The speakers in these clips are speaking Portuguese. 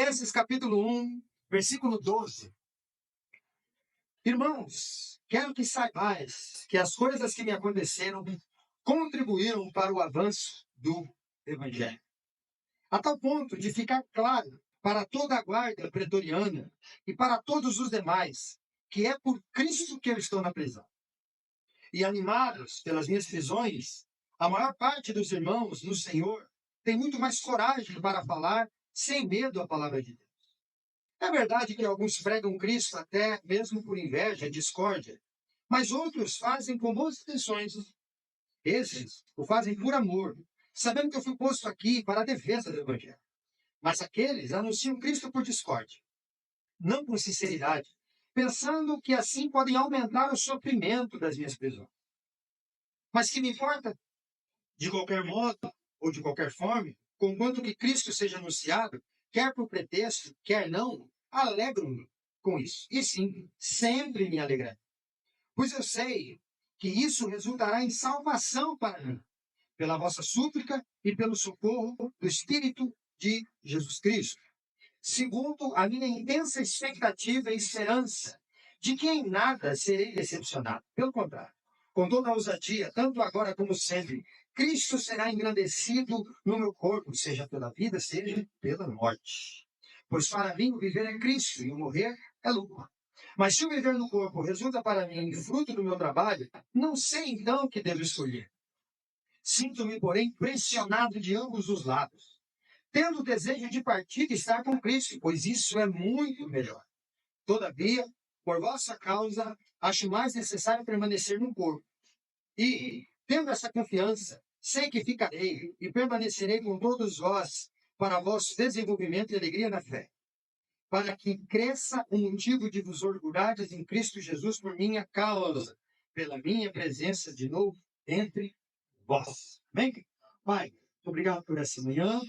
Filipenses capítulo 1, versículo 12. Irmãos, quero que saibais que as coisas que me aconteceram contribuíram para o avanço do Evangelho, a tal ponto de ficar claro para toda a guarda pretoriana e para todos os demais que é por Cristo que eu estou na prisão. E animados pelas minhas prisões, a maior parte dos irmãos no Senhor tem muito mais coragem para falar sem medo a palavra de Deus. É verdade que alguns pregam Cristo até mesmo por inveja e discórdia, mas outros fazem com boas intenções. Esses o fazem por amor, sabendo que eu fui posto aqui para a defesa do Evangelho. Mas aqueles anunciam Cristo por discórdia, não com sinceridade, pensando que assim podem aumentar o sofrimento das minhas prisões. Mas que me importa? De qualquer modo, ou de qualquer forma, conquanto que Cristo seja anunciado, quer por pretexto, quer não, alegro-me com isso. E sim, sempre me alegrarei. Pois eu sei que isso resultará em salvação para mim, pela vossa súplica e pelo socorro do Espírito de Jesus Cristo. Segundo a minha intensa expectativa e esperança de que em nada serei decepcionado. Pelo contrário, com toda a ousadia, tanto agora como sempre, Cristo será engrandecido no meu corpo, seja pela vida, seja pela morte. Pois para mim o viver é Cristo e o morrer é lucro. Mas se o viver no corpo resulta para mim em fruto do meu trabalho, não sei então o que devo escolher. Sinto-me, porém, pressionado de ambos os lados, tendo o desejo de partir e estar com Cristo, pois isso é muito melhor. Todavia, por vossa causa, acho mais necessário permanecer no corpo. E, tendo essa confiança, sei que ficarei e permanecerei com todos vós para vosso desenvolvimento e alegria na fé, para que cresça o motivo de vos orgulhardes em Cristo Jesus por minha causa, pela minha presença de novo entre vós. Amém? Pai, obrigado por essa manhã,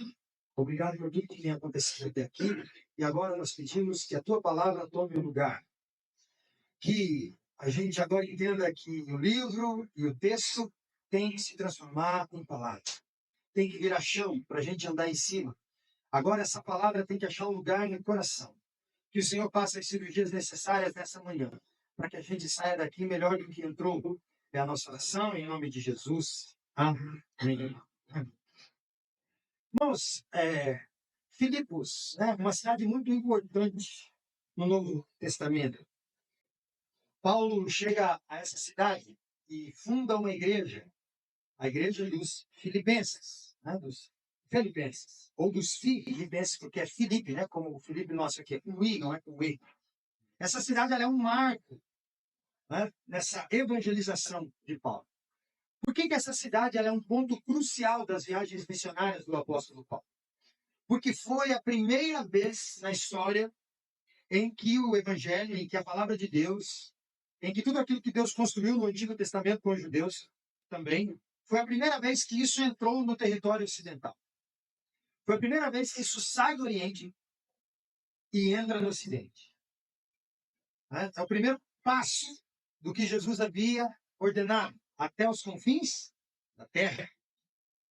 obrigado por tudo que tem acontecido até aqui, e agora nós pedimos que a tua palavra tome o lugar, que a gente agora entenda que o livro e o texto tem que se transformar em palavra, tem que virar chão para a gente andar em cima. Agora essa palavra tem que achar um lugar no coração. Que o Senhor faça as cirurgias necessárias nessa manhã, para que a gente saia daqui melhor do que entrou. É a nossa oração, em nome de Jesus. Amém. Irmãos, Filipos, né, uma cidade muito importante no Novo Testamento. Paulo chega a essa cidade e funda uma igreja, a igreja dos Filipenses, né, ou dos Filipenses, porque é Filipe, né, como o Filipe nosso aqui, é com I, não é com E. Essa cidade ela é um marco, né, nessa evangelização de Paulo. Por que essa cidade ela é um ponto crucial das viagens missionárias do apóstolo Paulo? Porque foi a primeira vez na história em que o evangelho, em que a palavra de Deus, em que tudo aquilo que Deus construiu no Antigo Testamento com os judeus também, foi a primeira vez que isso entrou no território ocidental. Foi a primeira vez que isso sai do Oriente e entra no Ocidente. É o primeiro passo do que Jesus havia ordenado até os confins da terra.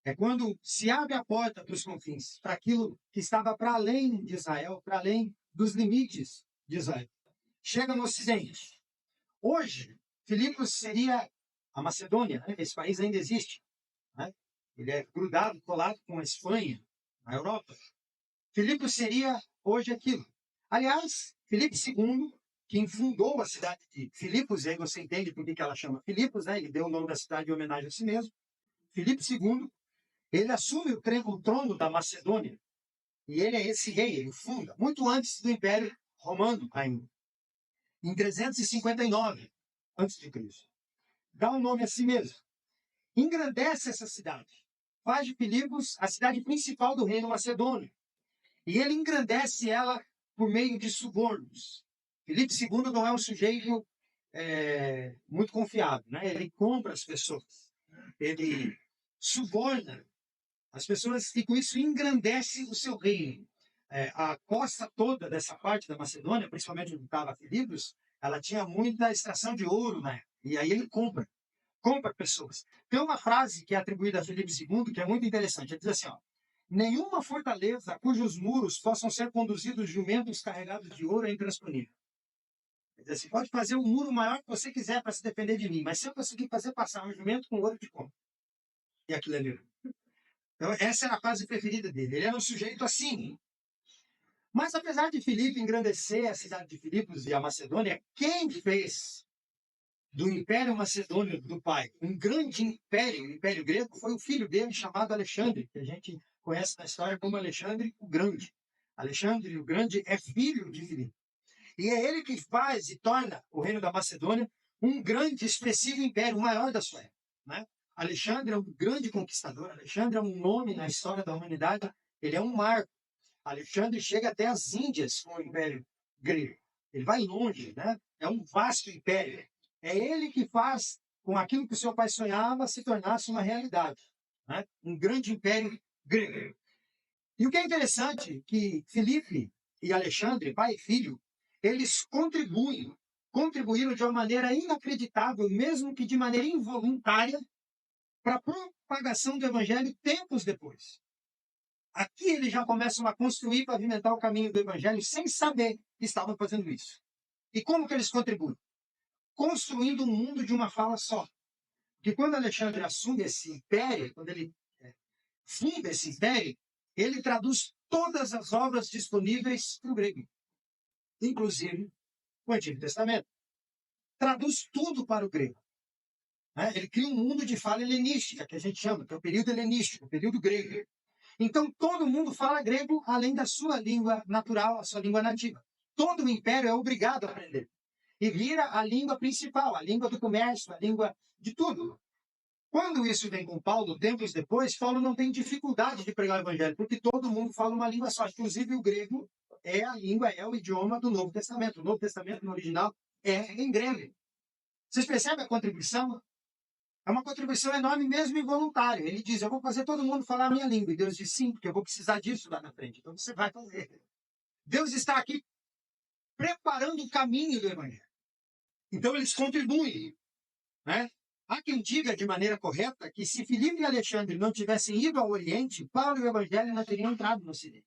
É quando se abre a porta para os confins, para aquilo que estava para além de Israel, para além dos limites de Israel. Chega no Ocidente. Hoje, Filipos seria a Macedônia, né? Esse país ainda existe, né? Ele é grudado, colado com a Espanha, na Europa. Filipos seria hoje aquilo. Aliás, Filipe II, quem fundou a cidade de Filipos, e aí você entende por que ela chama Filipos, né? Ele deu o nome da cidade em homenagem a si mesmo. Filipe II, ele assume o trono da Macedônia. E ele é esse rei, ele funda, muito antes do Império Romano ainda. Em 359 a.C. Dá um nome a si mesmo. Engrandece essa cidade. Faz de Filipos a cidade principal do reino macedônio. E ele engrandece ela por meio de subornos. Filipe II não é um sujeito muito confiável, né? Ele compra as pessoas. Ele suborna as pessoas e com isso engrandece o seu reino. A costa toda dessa parte da Macedônia, principalmente onde estava Filipos, ela tinha muita extração de ouro, né? E aí ele compra pessoas. Tem uma frase que é atribuída a Filipe II que é muito interessante. Ele diz assim, ó, Nenhuma fortaleza cujos muros possam ser conduzidos jumentos carregados de ouro é intransponível. Quer dizer, você pode fazer o muro maior que você quiser para se defender de mim, mas se eu conseguir fazer passar um jumento com ouro, de como? E aquilo ali. Então, essa era a fase preferida dele. Ele era um sujeito assim. Mas apesar de Filipe engrandecer a cidade de Filipos e a Macedônia, quem fez do Império Macedônio do pai um grande império, o Império Grego, foi o filho dele chamado Alexandre, que a gente conhece na história como Alexandre o Grande. Alexandre o Grande é filho de Filipe. E é ele que faz e torna o reino da Macedônia um grande, expressivo império, o maior da sua época. Né? Alexandre é um grande conquistador, Alexandre é um nome na história da humanidade, ele é um marco. Alexandre chega até as Índias com o Império Grego. Ele vai longe, né? É um vasto império. É ele que faz com aquilo que o seu pai sonhava se tornasse uma realidade. Né? Um grande império grego. E o que é interessante que Filipe e Alexandre, pai e filho, eles contribuíram de uma maneira inacreditável, mesmo que de maneira involuntária, para a propagação do evangelho tempos depois. Aqui eles já começam a construir e pavimentar o caminho do evangelho sem saber que estavam fazendo isso. E como que eles contribuem? Construindo um mundo de uma fala só. Porque quando Alexandre assume esse império, quando ele funda esse império, ele traduz todas as obras disponíveis para o grego, inclusive o Antigo Testamento. Traduz tudo para o grego. Né? Ele cria um mundo de fala helenística, que a gente chama, que é o período helenístico, o período grego. Então, todo mundo fala grego além da sua língua natural, a sua língua nativa. Todo o império é obrigado a aprender. E vira a língua principal, a língua do comércio, a língua de tudo. Quando isso vem com Paulo, tempos depois, Paulo não tem dificuldade de pregar o evangelho, porque todo mundo fala uma língua só. Inclusive, o grego é a língua, é o idioma do Novo Testamento. O Novo Testamento, no original, é em grego. Vocês percebem a contribuição? É uma contribuição enorme, mesmo involuntária. Ele diz, eu vou fazer todo mundo falar a minha língua. E Deus diz, sim, porque eu vou precisar disso lá na frente. Então, você vai fazer. Deus está aqui preparando o caminho do evangelho. Então, eles contribuem. Né? Há quem diga de maneira correta que se Filipe e Alexandre não tivessem ido ao Oriente, Paulo e o Evangelho não teriam entrado no Ocidente.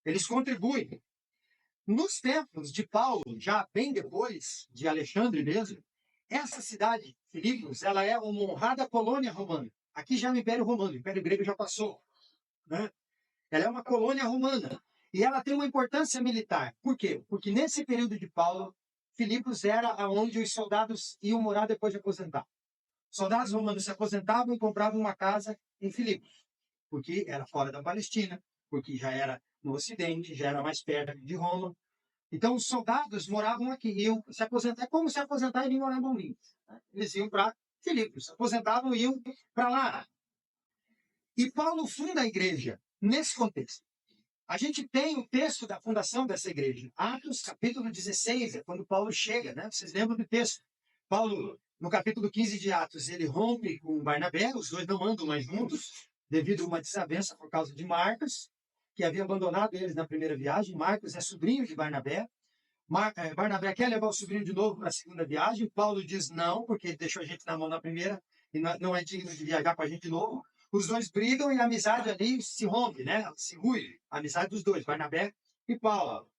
Eles contribuem. Nos tempos de Paulo, já bem depois de Alexandre mesmo, essa cidade, Filipos, ela é uma honrada colônia romana. Aqui já é o Império Romano, o Império Grego já passou. Né? Ela é uma colônia romana. E ela tem uma importância militar. Por quê? Porque nesse período de Paulo, Filipos era onde os soldados iam morar depois de aposentar. Soldados romanos se aposentavam e compravam uma casa em Filipos, porque era fora da Palestina, porque já era no Ocidente, já era mais perto de Roma. Então, os soldados moravam aqui, iam se aposentar. É como se aposentar e ir morar em Bombinhos. Eles iam para Filipos, se aposentavam e iam para lá. E Paulo funda a igreja nesse contexto. A gente tem o texto da fundação dessa igreja. Atos, capítulo 16, é quando Paulo chega, né? Vocês lembram do texto? Paulo, no capítulo 15 de Atos, ele rompe com Barnabé, os dois não andam mais juntos, devido a uma desavença por causa de Marcos, que havia abandonado eles na primeira viagem. Marcos é sobrinho de Barnabé. Barnabé quer levar o sobrinho de novo para a segunda viagem. Paulo diz não, porque ele deixou a gente na mão na primeira e não é digno de viajar com a gente de novo. Os dois brigam e a amizade ali se rompe, né? Se rui. A amizade dos dois, Barnabé e Paulo.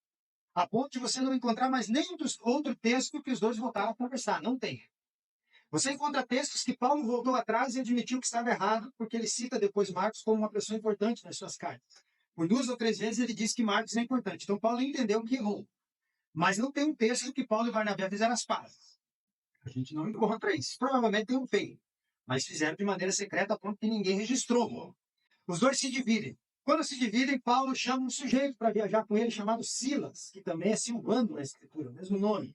A ponto de você não encontrar mais nenhum outro texto que os dois voltaram a conversar. Não tem. Você encontra textos que Paulo voltou atrás e admitiu que estava errado, porque ele cita depois Marcos como uma pessoa importante nas suas cartas. Por 2 ou 3 vezes ele diz que Marcos é importante. Então Paulo entendeu que errou. Mas não tem um texto que Paulo e Barnabé fizeram as pazes. A gente não encontra isso. Provavelmente tem um feio, mas fizeram de maneira secreta a ponto que ninguém registrou. Os dois se dividem. Quando se dividem, Paulo chama um sujeito para viajar com ele chamado Silas, que também é Silvano na escritura, o mesmo nome.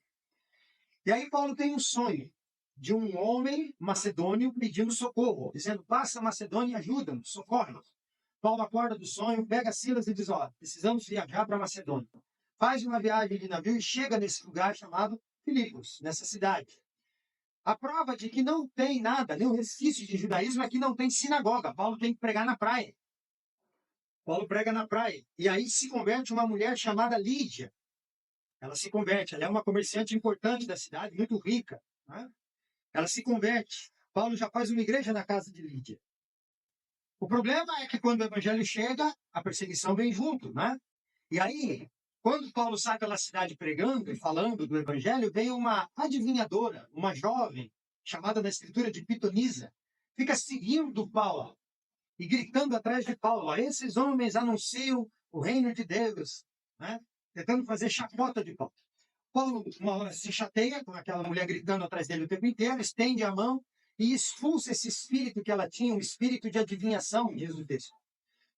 E aí Paulo tem um sonho de um homem macedônio pedindo socorro, dizendo, passa a Macedônia e ajuda-nos, socorre-nos. Paulo acorda do sonho, pega Silas e diz, precisamos viajar para a Macedônia. Faz uma viagem de navio e chega nesse lugar chamado Filipos, nessa cidade. A prova de que não tem nada, nenhum resquício de judaísmo é que não tem sinagoga. Paulo tem que pregar na praia. Paulo prega na praia. E aí se converte uma mulher chamada Lídia. Ela se converte, ela é uma comerciante importante da cidade, muito rica. Né? Ela se converte. Paulo já faz uma igreja na casa de Lídia. O problema é que quando o evangelho chega, a perseguição vem junto, né? E aí, quando Paulo sai pela cidade pregando e falando do evangelho, vem uma adivinhadora, uma jovem, chamada na escritura de pitonisa, fica seguindo Paulo e gritando atrás de Paulo: esses homens anunciam o reino de Deus, né? Tentando fazer chacota de Paulo. Paulo, uma hora, se chateia com aquela mulher gritando atrás dele o tempo inteiro, estende a mão e expulsa esse espírito que ela tinha, um espírito de adivinhação, diz o texto.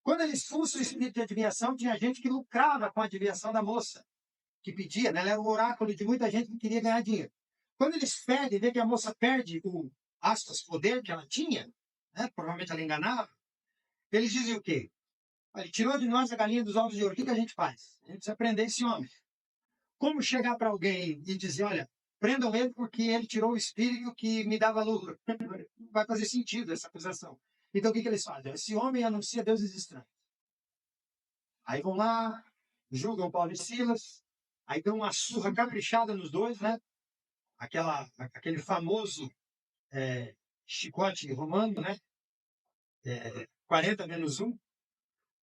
Quando ele expulsa o espírito de adivinhação, tinha gente que lucrava com a adivinhação da moça, que pedia, né? Ela era um oráculo de muita gente que queria ganhar dinheiro. Quando eles pedem, vê que a moça perde o aspas, poder que ela tinha, né? Provavelmente ela enganava, eles dizem o quê? Ele tirou de nós a galinha dos ovos de ouro. O que a gente faz? A gente precisa prender esse homem. Como chegar para alguém e dizer, olha, prendam ele porque ele tirou o espírito que me dava lucro? Não vai fazer sentido essa acusação. Então o que eles fazem? Esse homem anuncia deuses estranhos. Aí vão lá, julgam Paulo e Silas, aí dão uma surra caprichada nos dois, né? Aquele famoso chicote romano, né? 40 menos 1.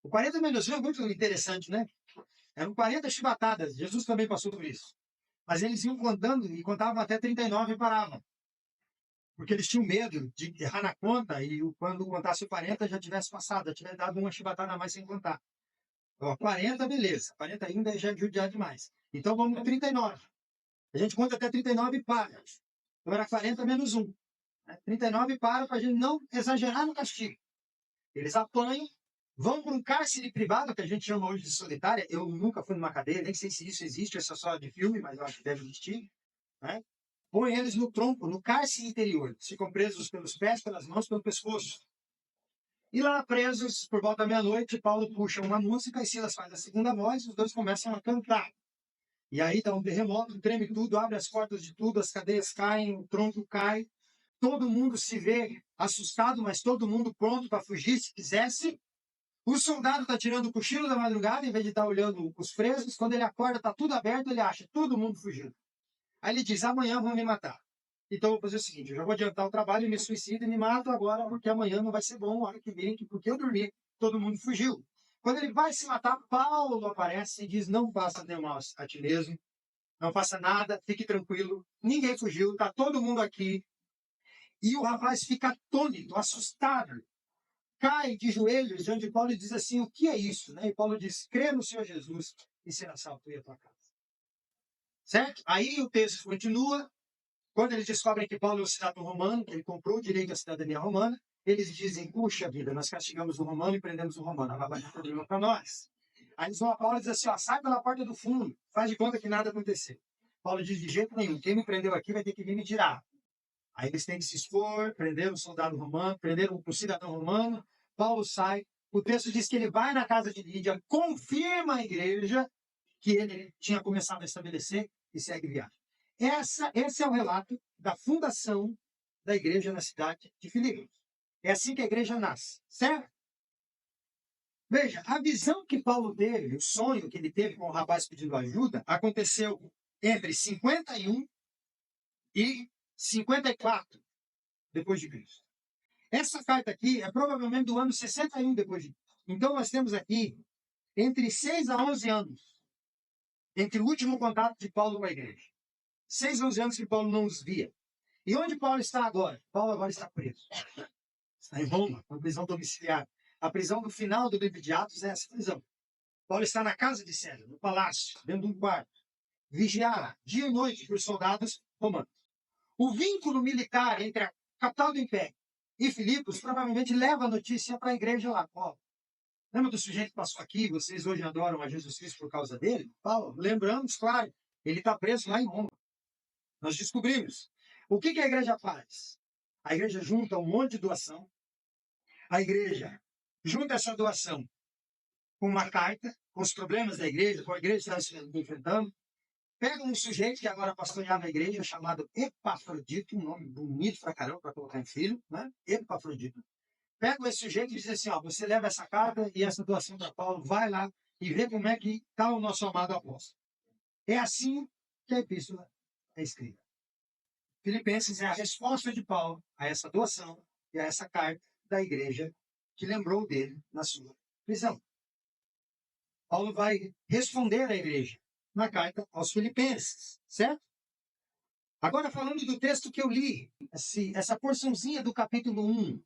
O 40 menos 1 é muito interessante, né? Eram 40 chibatadas. Jesus também passou por isso. Mas eles iam contando e contavam até 39 e paravam. Porque eles tinham medo de errar na conta e quando contasse o 40 já tivesse passado, já tivesse dado uma chibatada a mais sem contar. Ó, 40, beleza. 40 ainda já é judiar demais. Então vamos para 39. A gente conta até 39 e para. Então era 40 menos 1. 39 e para a gente não exagerar no castigo. Eles apanham, vão para um cárcere privado, que a gente chama hoje de solitária. Eu nunca fui numa cadeia, nem sei se isso existe, essa só de filme, mas eu acho que deve existir. Né? Põe eles no tronco, no cárcere interior. Ficam presos pelos pés, pelas mãos, pelo pescoço. E lá presos, por volta da meia-noite, Paulo puxa uma música e Silas faz a segunda voz e os dois começam a cantar. E aí dá um terremoto, treme tudo, abre as portas de tudo, as cadeias caem, o tronco cai. Todo mundo se vê assustado, mas todo mundo pronto para fugir se quisesse. O soldado está tirando o cochilo da madrugada, em vez de estar olhando os presos. Quando ele acorda, está tudo aberto, ele acha todo mundo fugindo. Aí ele diz, amanhã vão me matar. Então eu vou fazer o seguinte, eu já vou adiantar o trabalho, me suicido e me mato agora, porque amanhã não vai ser bom, a hora que vem, porque eu dormi, todo mundo fugiu. Quando ele vai se matar, Paulo aparece e diz, não faça nenhum mal a ti mesmo, não faça nada, fique tranquilo, ninguém fugiu, está todo mundo aqui. E o rapaz fica atônito, assustado, cai de joelhos diante de Paulo e diz assim, o que é isso? Né? E Paulo diz, crê no Senhor Jesus e será salvo tu e a tua casa. Certo? Aí o texto continua, quando eles descobrem que Paulo é um cidadão romano, que ele comprou o direito à cidadania romana, eles dizem, puxa vida, nós castigamos o romano e prendemos o romano, agora vai dar problema para nós. Aí eles vão a Paulo e dizem assim, ó, sai pela porta do fundo, faz de conta que nada aconteceu. Paulo diz, de jeito nenhum, quem me prendeu aqui vai ter que vir me tirar. Aí eles têm que se expor, prenderam o soldado romano, prenderam o cidadão romano, Paulo sai, o texto diz que ele vai na casa de Lídia, confirma a igreja que ele tinha começado a estabelecer e segue viagem. Esse é o relato da fundação da igreja na cidade de Filipos. É assim que a igreja nasce, certo? Veja, a visão que Paulo teve, o sonho que ele teve com o rapaz pedindo ajuda, aconteceu entre 51 e 54 depois de Cristo. Essa carta aqui é provavelmente do ano 61 depois de Cristo. Então nós temos aqui entre 6 a 11 anos entre o último contato de Paulo com a igreja. 6 a 11 anos que Paulo não os via. E onde Paulo está agora? Paulo agora está preso. Está em Roma, uma prisão domiciliar. A prisão do final do livro de Atos é essa prisão. Paulo está na casa de César, no palácio, dentro de um quarto, vigiado dia e noite por soldados romanos. O vínculo militar entre a capital do Império e Filipos provavelmente leva a notícia para a igreja lá. Paulo, lembra do sujeito que passou aqui? Vocês hoje adoram a Jesus Cristo por causa dele? Paulo, lembramos, claro, ele está preso lá em Roma. Nós descobrimos. O que a igreja faz? A igreja junta um monte de doação. A igreja junta essa doação com uma carta, com os problemas da igreja, com a igreja está enfrentando. Pega um sujeito que agora pastoreava a igreja, chamado Epafrodito, um nome bonito pra caramba para colocar em filho, né? Epafrodito. Pega esse sujeito e diz assim, ó, você leva essa carta e essa doação para Paulo, vai lá e vê como é que está o nosso amado apóstolo. É assim que a epístola é escrita. Filipenses é a resposta de Paulo a essa doação e a essa carta da igreja que lembrou dele na sua prisão. Paulo vai responder à igreja na carta aos Filipenses, certo? Agora, falando do texto que eu li, essa porçãozinha do capítulo 1,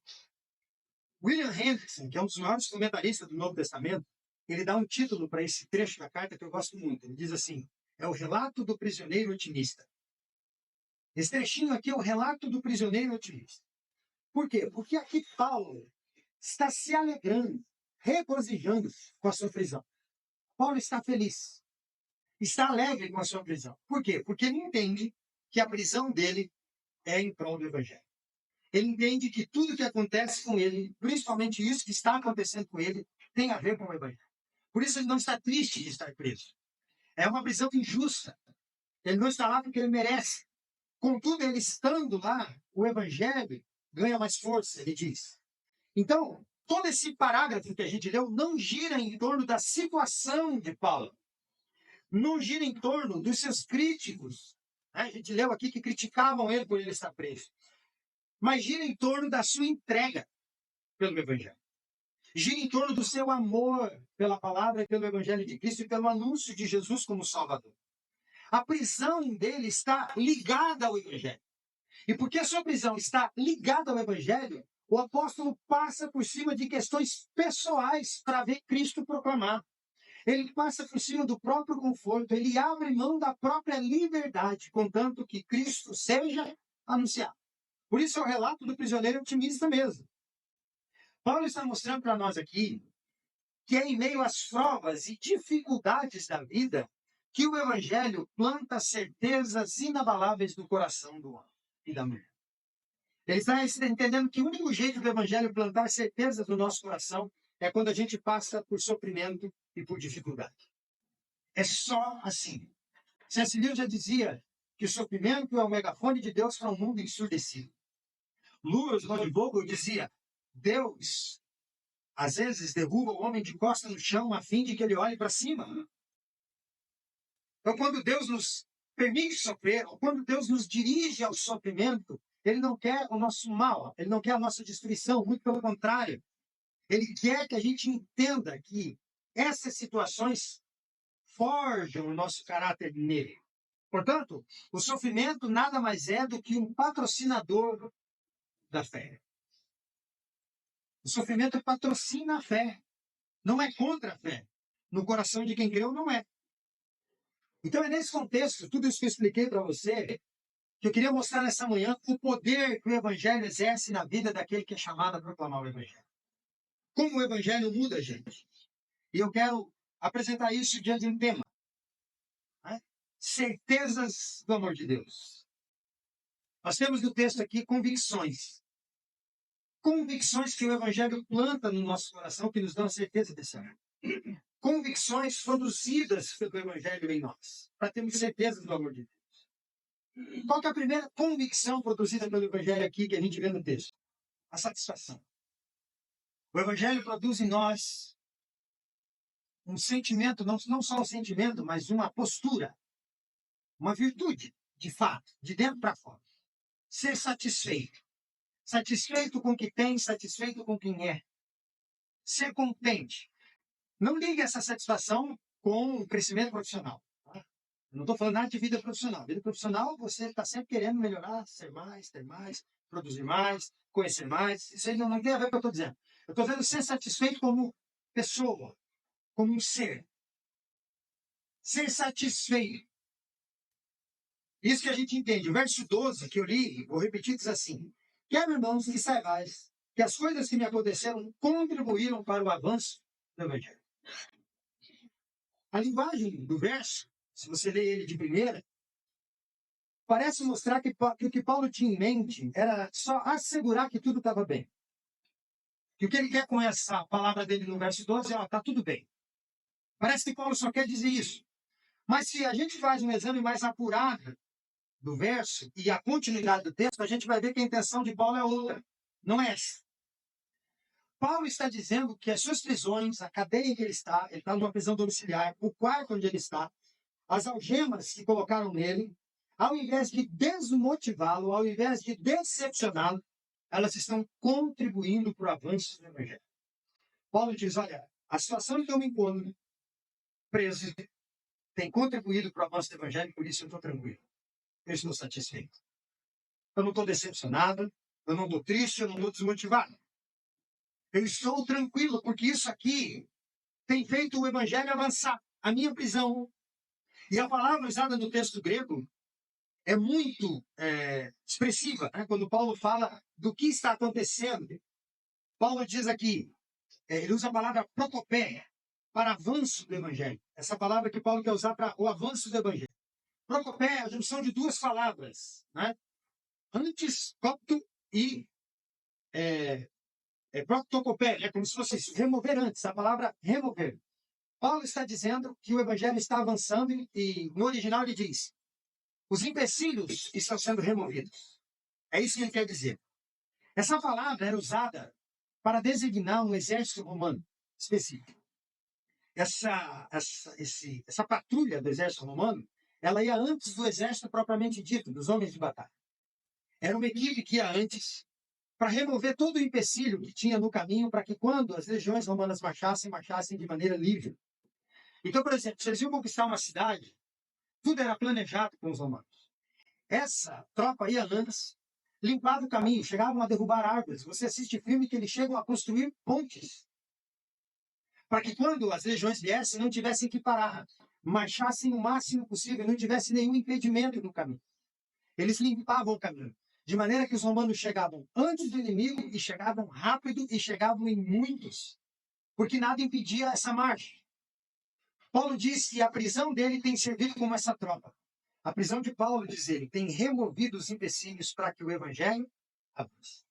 William Hendrickson, que é um dos maiores comentaristas do Novo Testamento, ele dá um título para esse trecho da carta que eu gosto muito. Ele diz assim: é o relato do prisioneiro otimista. Esse trechinho aqui é o relato do prisioneiro otimista. Por quê? Porque aqui Paulo está se alegrando, regozijando com a sua prisão. Paulo está feliz, está alegre com a sua prisão. Por quê? Porque ele entende que a prisão dele é em prol do Evangelho. Ele entende que tudo que acontece com ele, principalmente isso que está acontecendo com ele, tem a ver com o Evangelho. Por isso ele não está triste de estar preso. É uma prisão injusta. Ele não está lá porque ele merece. Contudo, ele estando lá, o Evangelho ganha mais força, ele diz. Então, todo esse parágrafo que a gente leu não gira em torno da situação de Paulo. Não gira em torno dos seus críticos. A gente leu aqui que criticavam ele por ele estar preso. Mas gira em torno da sua entrega pelo Evangelho. Gira em torno do seu amor pela palavra e pelo Evangelho de Cristo e pelo anúncio de Jesus como Salvador. A prisão dele está ligada ao Evangelho. E porque a sua prisão está ligada ao Evangelho, o apóstolo passa por cima de questões pessoais para ver Cristo proclamar. Ele passa por cima do próprio conforto, ele abre mão da própria liberdade, contanto que Cristo seja anunciado. Por isso é o relato do prisioneiro otimista mesmo. Paulo está mostrando para nós aqui que é em meio às provas e dificuldades da vida que o Evangelho planta certezas inabaláveis no coração do homem e da mulher. Ele está entendendo que o único jeito do Evangelho plantar certezas no nosso coração é quando a gente passa por sofrimento e por dificuldade. É só assim. C.S. Lewis já dizia que o sofrimento é o megafone de Deus para um mundo ensurdecido. Lewis Rodvogel dizia: Deus, às vezes, derruba o homem de costas no chão a fim de que ele olhe para cima. Então, quando Deus nos permite sofrer, ou quando Deus nos dirige ao sofrimento, Ele não quer o nosso mal, Ele não quer a nossa destruição, muito pelo contrário. Ele quer que a gente entenda que essas situações forjam o nosso caráter nele. Portanto, o sofrimento nada mais é do que um patrocinador da fé. O sofrimento patrocina a fé, não é contra a fé. No coração de quem creu, não é. Então é nesse contexto, tudo isso que eu expliquei para você, que eu queria mostrar nessa manhã o poder que o Evangelho exerce na vida daquele que é chamado a proclamar o Evangelho. Como o Evangelho muda a gente. E eu quero apresentar isso diante de um tema. Né? Certezas do amor de Deus. Nós temos no texto aqui convicções. Convicções que o Evangelho planta no nosso coração, que nos dão a certeza desse amor. Convicções produzidas pelo Evangelho em nós, para termos certeza do amor de Deus. Qual que é a primeira convicção produzida pelo Evangelho aqui que a gente vê no texto? A satisfação. O Evangelho produz em nós um sentimento, não só um sentimento, mas uma postura, uma virtude, de fato, de dentro para fora. Ser satisfeito. Satisfeito com o que tem, satisfeito com quem é. Ser contente. Não ligue essa satisfação com o crescimento profissional. Tá? Eu não estou falando nada de vida profissional. Vida profissional, você está sempre querendo melhorar, ser mais, ter mais, produzir mais, conhecer mais. Isso aí não tem a ver com o que eu estou dizendo. Eu estou dizendo ser satisfeito como pessoa, como um ser. Ser satisfeito. Isso que a gente entende. O verso 12 que eu li, vou repetir, diz assim: Quero, irmãos, que saibais que as coisas que me aconteceram contribuíram para o avanço do Evangelho. A linguagem do verso, se você ler ele de primeira, parece mostrar que o que Paulo tinha em mente era só assegurar que tudo estava bem. Que o que ele quer com essa palavra dele no verso 12 é: está tudo bem. Parece que Paulo só quer dizer isso. Mas se a gente faz um exame mais apurado do verso e a continuidade do texto, a gente vai ver que a intenção de Paulo é outra. Não é essa. Paulo está dizendo que as suas prisões, a cadeia em que ele está numa prisão domiciliar, o quarto onde ele está, as algemas que colocaram nele, ao invés de desmotivá-lo, ao invés de decepcioná-lo, elas estão contribuindo para o avanço do Evangelho. Paulo diz, olha, a situação em que eu me encontro preso tem contribuído para o avanço do evangelho, por isso eu estou tranquilo. Eu estou satisfeito. Eu não estou decepcionado, eu não estou triste, eu não estou desmotivado. Eu estou tranquilo, porque isso aqui tem feito o evangelho avançar. A minha prisão. E a palavra usada no texto grego é muito expressiva, né? Quando Paulo fala do que está acontecendo. Paulo diz aqui, ele usa a palavra protopéia para avanço do evangelho. Essa palavra que Paulo quer usar para o avanço do evangelho. Protopéia é a junção de duas palavras, né? Antes, copto e protopéia, é como se fosse remover antes, a palavra remover. Paulo está dizendo que o evangelho está avançando e no original ele diz: os empecilhos estão sendo removidos. É isso que ele quer dizer. Essa palavra era usada para designar um exército romano específico. Essa patrulha do exército romano, ela ia antes do exército propriamente dito, dos homens de batalha. Era uma equipe que ia antes para remover todo o empecilho que tinha no caminho, para que quando as legiões romanas marchassem de maneira livre. Então, por exemplo, se eles iam conquistar uma cidade, tudo era planejado com os romanos. Essa tropa ia antes, limpava o caminho, chegavam a derrubar árvores. Você assiste filme que eles chegam a construir pontes, para que quando as legiões viessem, não tivessem que parar, marchassem o máximo possível, não tivesse nenhum impedimento no caminho. Eles limpavam o caminho, de maneira que os romanos chegavam antes do inimigo e chegavam rápido e chegavam em muitos, porque nada impedia essa marcha. Paulo diz que a prisão dele tem servido como essa tropa. A prisão de Paulo, diz ele, tem removido os empecilhos para que o evangelho avance.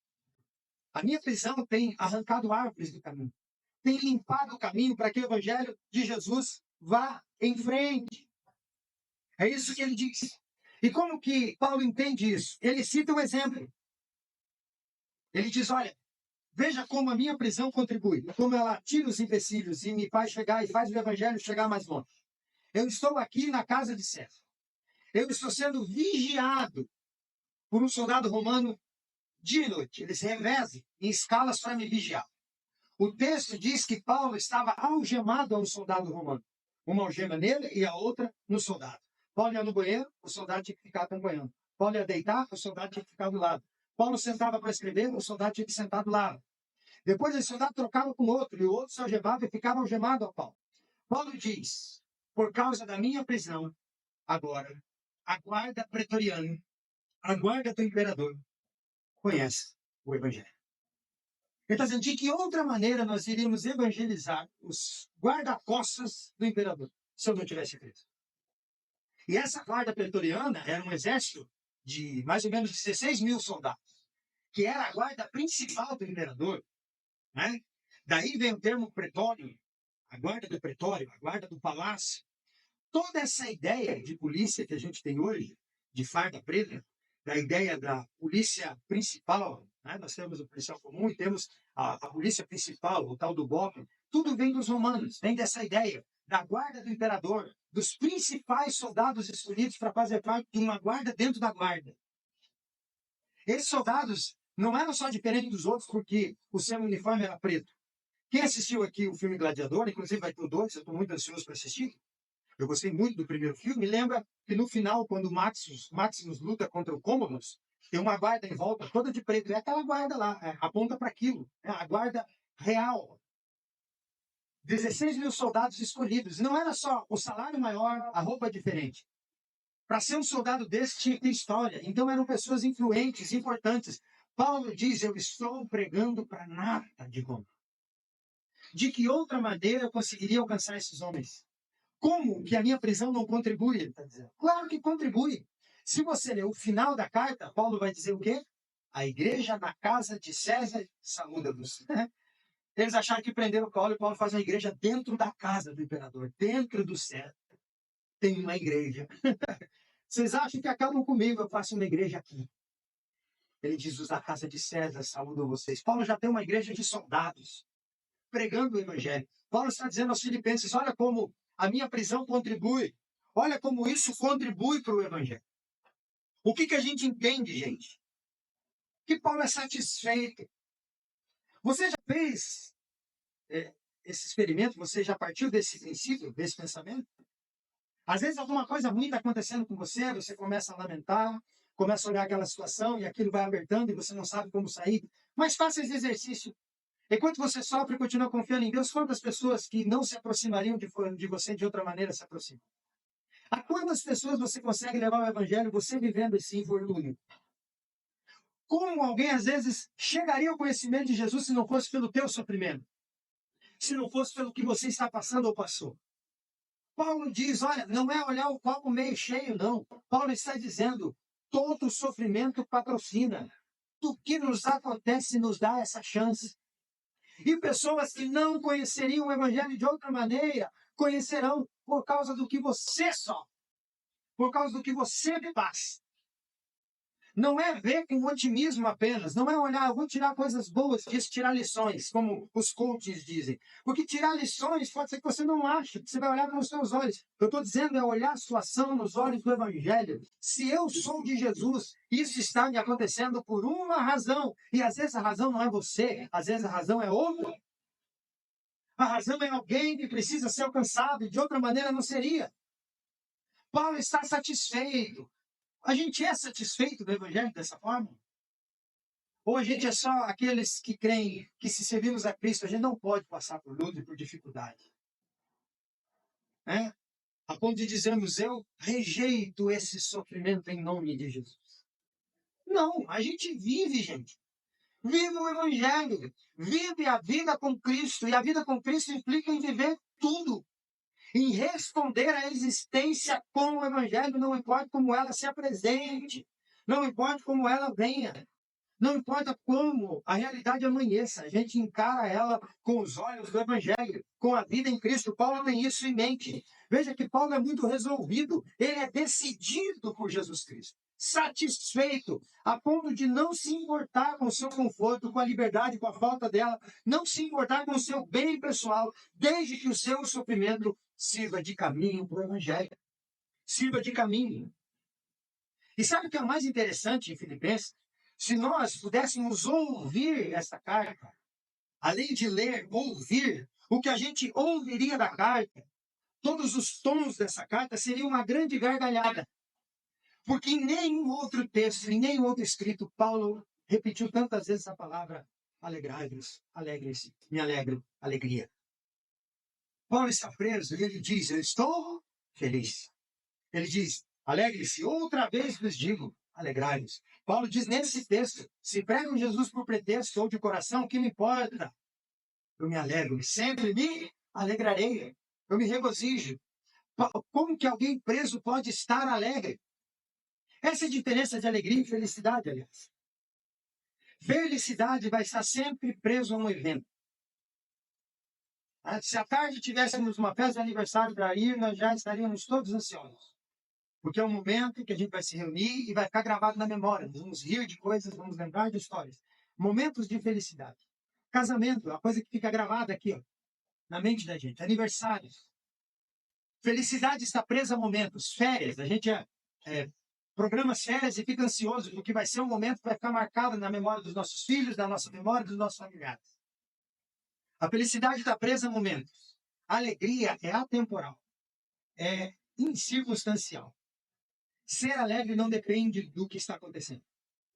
A minha prisão tem arrancado árvores do caminho, tem limpado o caminho para que o evangelho de Jesus vá em frente. É isso que ele diz. E como que Paulo entende isso? Ele cita um exemplo. Ele diz, olha, veja como a minha prisão contribui, como ela tira os empecilhos e me faz chegar e faz o evangelho chegar mais longe. Eu estou aqui na casa de César. Eu estou sendo vigiado por um soldado romano dia e noite. Eles revezam em escalas para me vigiar. O texto diz que Paulo estava algemado a um soldado romano. Uma algema nele e a outra no soldado. Paulo ia no banheiro, o soldado tinha que ficar acompanhando. Paulo ia deitar, o soldado tinha que ficar do lado. Paulo sentava para escrever, o soldado tinha que sentar do lado. Depois esse soldado trocava com o outro, e o outro se algemava e ficava algemado a Paulo. Paulo diz, por causa da minha prisão, agora, a guarda pretoriana, a guarda do imperador, conhece o evangelho. Ele está dizendo de que outra maneira nós iríamos evangelizar os guarda-costas do imperador, se eu não tivesse preso. E essa guarda pretoriana era um exército de mais ou menos 16 mil soldados, que era a guarda principal do imperador. Né? Daí vem o termo pretório, a guarda do pretório, a guarda do palácio. Toda essa ideia de polícia que a gente tem hoje, de farda preta, da ideia da polícia principal, né? Nós temos o policial comum e temos a polícia principal, o tal do BOP, tudo vem dos romanos, vem dessa ideia da guarda do imperador, dos principais soldados escolhidos para fazer parte de uma guarda dentro da guarda. Esses soldados não eram só diferentes dos outros porque o seu uniforme era preto. Quem assistiu aqui o filme Gladiador, inclusive vai ter o 2, eu estou muito ansioso para assistir. Eu gostei muito do primeiro filme. Lembra que no final, quando o Maximus luta contra o Commodus, tem uma guarda em volta, toda de preto. É aquela guarda lá, aponta para aquilo. É a guarda real. 16 mil soldados escolhidos. Não era só o salário maior, a roupa diferente. Para ser um soldado desse, tinha que ter história. Então eram pessoas influentes, importantes. Paulo diz, eu estou pregando para nada de Roma. De que outra maneira eu conseguiria alcançar esses homens? Como que a minha prisão não contribui? Ele está dizendo. Claro que contribui. Se você ler o final da carta, Paulo vai dizer o quê? A igreja na casa de César saúda-vos. Eles acharam que prenderam Paulo e Paulo faz uma igreja dentro da casa do imperador, dentro do César. Tem uma igreja. Vocês acham que acabam comigo? Eu faço uma igreja aqui. Ele diz, os da casa de César saúdam vocês. Paulo já tem uma igreja de soldados, pregando o evangelho. Paulo está dizendo aos filipenses, olha como a minha prisão contribui. Olha como isso contribui para o evangelho. O que a gente entende, gente? Que Paulo é satisfeito. Você já fez esse experimento? Você já partiu desse princípio, desse pensamento? Às vezes alguma coisa ruim está acontecendo com você, você começa a lamentar, começa a olhar aquela situação e aquilo vai apertando e você não sabe como sair. Mas faça esse exercício. Enquanto você sofre e continua confiando em Deus, quantas pessoas que não se aproximariam de você de outra maneira se aproximam? A quantas pessoas você consegue levar o evangelho você vivendo esse infortúnio? Como alguém às vezes chegaria ao conhecimento de Jesus se não fosse pelo teu sofrimento? Se não fosse pelo que você está passando ou passou? Paulo diz, olha, não é olhar o copo meio cheio, não. Paulo está dizendo, todo sofrimento patrocina. O que nos acontece nos dá essa chance. E pessoas que não conheceriam o evangelho de outra maneira, conhecerão por causa do que você sofre, por causa do que você passa. Não é ver com otimismo apenas, não é olhar, eu vou tirar coisas boas disso, tirar lições, como os coaches dizem. Porque tirar lições pode ser que você não ache, que você vai olhar com os seus olhos. Eu estou dizendo é olhar a situação nos olhos do Evangelho. Se eu sou de Jesus, isso está me acontecendo por uma razão. E às vezes a razão não é você, às vezes a razão é outra. A razão é alguém que precisa ser alcançado, e de outra maneira não seria. Paulo está satisfeito. A gente é satisfeito do Evangelho dessa forma? Ou a gente é só aqueles que creem que se servimos a Cristo, a gente não pode passar por luta e por dificuldade? Né? A ponto de dizermos, eu rejeito esse sofrimento em nome de Jesus. Não, a gente vive, gente. Vive o Evangelho. Vive a vida com Cristo. E a vida com Cristo implica em viver tudo. Em responder à existência com o Evangelho, não importa como ela se apresente. Não importa como ela venha. Não importa como a realidade amanheça, a gente encara ela com os olhos do Evangelho, com a vida em Cristo. Paulo tem isso em mente. Veja que Paulo é muito resolvido, ele é decidido por Jesus Cristo, satisfeito, a ponto de não se importar com o seu conforto, com a liberdade, com a falta dela, não se importar com o seu bem pessoal, desde que o seu sofrimento sirva de caminho para o Evangelho. Sirva de caminho. E sabe o que é o mais interessante em Filipenses? Se nós pudéssemos ouvir essa carta, além de ler, ouvir, o que a gente ouviria da carta, todos os tons dessa carta seria uma grande gargalhada. Porque em nenhum outro texto, em nenhum outro escrito, Paulo repetiu tantas vezes a palavra alegrai-vos, alegrem-se, me alegro, alegria. Paulo está preso e ele diz, eu estou feliz. Ele diz, alegre-se, outra vez vos digo, alegrai-vos. Paulo diz nesse texto, se pregam Jesus por pretexto ou de coração, o que me importa? Eu me alegro, sempre me alegrarei, eu me regozijo. Como que alguém preso pode estar alegre? Essa é a diferença de alegria e felicidade, aliás. Felicidade vai estar sempre preso a um evento. Se à tarde tivéssemos uma festa de aniversário para ir, nós já estaríamos todos ansiosos. Porque é um momento que a gente vai se reunir e vai ficar gravado na memória. Nós vamos rir de coisas, vamos lembrar de histórias. Momentos de felicidade. Casamento é uma coisa que fica gravada aqui, ó, na mente da gente. Aniversários. Felicidade está presa a momentos. Férias. A gente programa as férias e fica ansioso, porque vai ser um momento que vai ficar marcado na memória dos nossos filhos, na nossa memória dos nossos familiares. A felicidade está presa a momentos. A alegria é atemporal. É incircunstancial. Ser alegre não depende do que está acontecendo.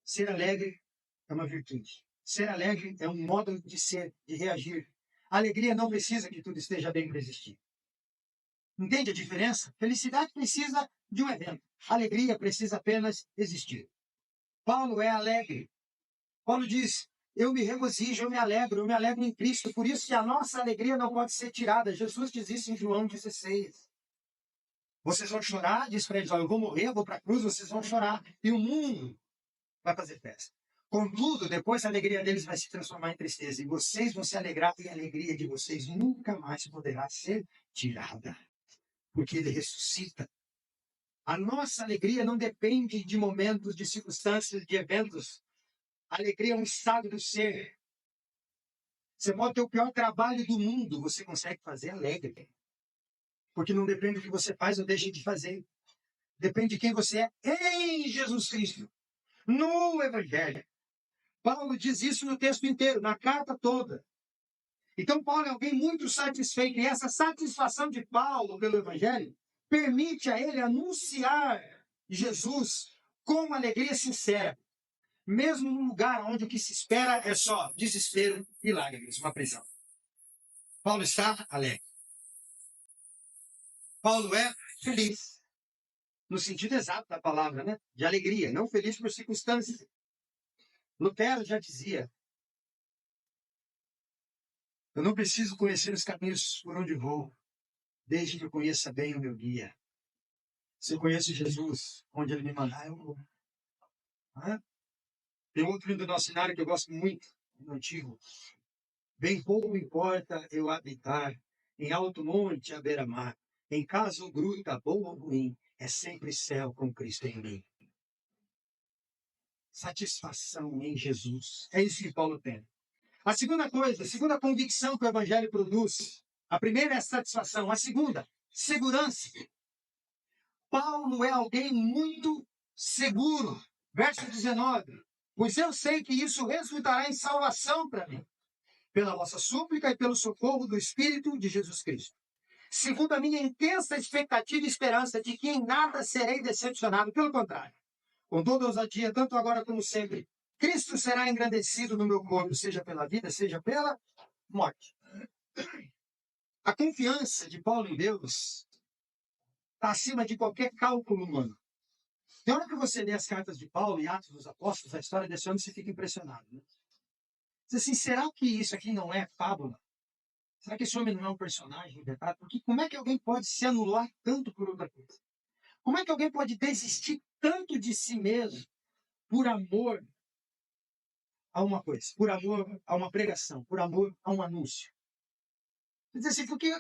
Ser alegre é uma virtude. Ser alegre é um modo de ser, de reagir. A alegria não precisa que tudo esteja bem para existir. Entende a diferença? Felicidade precisa de um evento. Alegria precisa apenas existir. Paulo é alegre. Paulo diz, eu me regozijo, eu me alegro em Cristo. Por isso que a nossa alegria não pode ser tirada. Jesus diz isso em João 16. Vocês vão chorar, diz para eles, eu vou morrer, eu vou para a cruz, vocês vão chorar. E o mundo vai fazer festa. Contudo, depois a alegria deles vai se transformar em tristeza. E vocês vão se alegrar e a alegria de vocês nunca mais poderá ser tirada. Porque ele ressuscita. A nossa alegria não depende de momentos, de circunstâncias, de eventos. A alegria é um estado do ser. Você pode ter o pior trabalho do mundo, você consegue fazer alegre. Porque não depende do que você faz ou deixa de fazer. Depende de quem você é em Jesus Cristo. No Evangelho. Paulo diz isso no texto inteiro, na carta toda. Então, Paulo é alguém muito satisfeito, e essa satisfação de Paulo pelo Evangelho permite a ele anunciar Jesus com uma alegria sincera, mesmo num lugar onde o que se espera é só desespero e lágrimas, uma prisão. Paulo está alegre. Paulo é feliz, no sentido exato da palavra, né? De alegria, não feliz por circunstâncias. Lutero já dizia: eu não preciso conhecer os caminhos por onde vou, desde que eu conheça bem o meu guia. Se eu conheço Jesus, onde ele me mandar, eu vou. Tem outro hino do nosso cenário que eu gosto muito, no antigo. Bem pouco importa eu habitar em alto monte à beira-mar, em casa ou gruta, boa ou ruim, é sempre céu com Cristo em mim. Satisfação em Jesus. É isso que Paulo tem. A segunda coisa, a segunda convicção que o Evangelho produz. A primeira é satisfação. A segunda, segurança. Paulo é alguém muito seguro. Verso 19. Pois eu sei que isso resultará em salvação para mim, pela vossa súplica e pelo socorro do Espírito de Jesus Cristo. Segundo a minha intensa expectativa e esperança de que em nada serei decepcionado, pelo contrário, com toda ousadia, tanto agora como sempre, Cristo será engrandecido no meu corpo, seja pela vida, seja pela morte. A confiança de Paulo em Deus está acima de qualquer cálculo humano. Tem hora que você lê as cartas de Paulo e Atos dos Apóstolos, a história desse homem, você fica impressionado. Né? Diz assim, será que isso aqui não é fábula? Será que esse homem não é um personagem inventado? Porque como é que alguém pode se anular tanto por outra coisa? Como é que alguém pode desistir tanto de si mesmo por amor a uma coisa, por amor a uma pregação, por amor a um anúncio? Quer dizer assim, porque,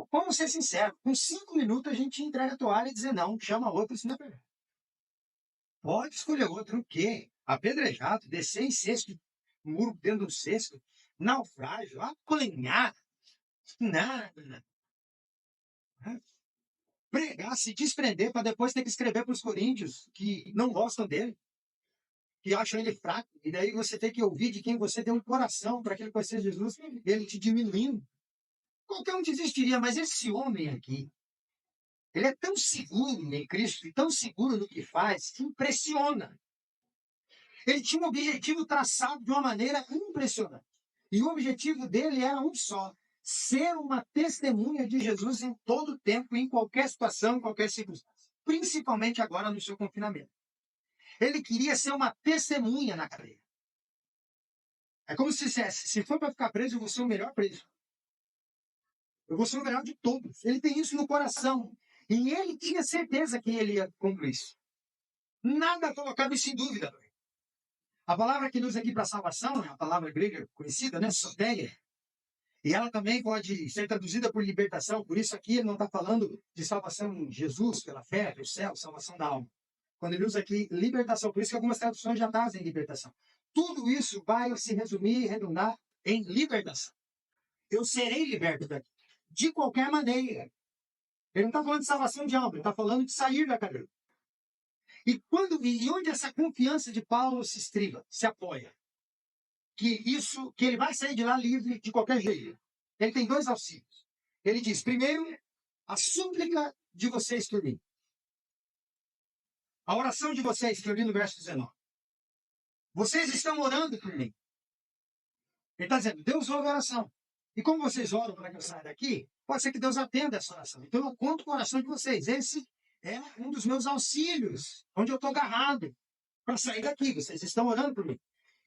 vamos ser sinceros, com 5 minutos a gente entrega a toalha e dizer não, chama outro, isso não é pegar. Pode escolher outro, o quê? Apedrejado, descer em cesto, muro dentro do cesto, naufrágio, apanhar, nada. Pregar, se desprender para depois ter que escrever para os coríntios que não gostam dele, que acham ele fraco, e daí você tem que ouvir de quem você tem um coração para aquele que vai ser Jesus, ele te diminuindo. Qualquer um desistiria, mas esse homem aqui, ele é tão seguro em Cristo e tão seguro no que faz, que impressiona. Ele tinha um objetivo traçado de uma maneira impressionante. E o objetivo dele era um só: ser uma testemunha de Jesus em todo tempo, em qualquer situação, em qualquer circunstância. Principalmente agora no seu confinamento. Ele queria ser uma testemunha na cadeia. É como se dissesse: se for para ficar preso, eu vou ser o melhor preso. Eu vou ser o melhor de todos. Ele tem isso no coração. E ele tinha certeza que ele ia concluir isso. Nada colocava isso em dúvida. A palavra que ele usa aqui para salvação é a palavra grega conhecida, né? Soteria. E ela também pode ser traduzida por libertação. Por isso aqui ele não está falando de salvação em Jesus, pela fé, pelo céu, salvação da alma. Quando ele usa aqui libertação, por isso que algumas traduções já trazem libertação. Tudo isso vai se resumir e redundar em libertação. Eu serei liberto daqui. De qualquer maneira. Ele não está falando de salvação de alma, ele está falando de sair da cadeia. E onde essa confiança de Paulo se estriba, se apoia? Que ele vai sair de lá livre de qualquer jeito. Ele tem 2 auxílios. Ele diz, primeiro, a súplica de vocês por mim. A oração de vocês, que eu li no verso 19. Vocês estão orando por mim. Ele está dizendo, Deus ouve a oração. E como vocês oram para que eu saia daqui, pode ser que Deus atenda essa oração. Então eu conto com a oração de vocês. Esse é um dos meus auxílios, onde eu estou agarrado para sair daqui. Vocês estão orando por mim.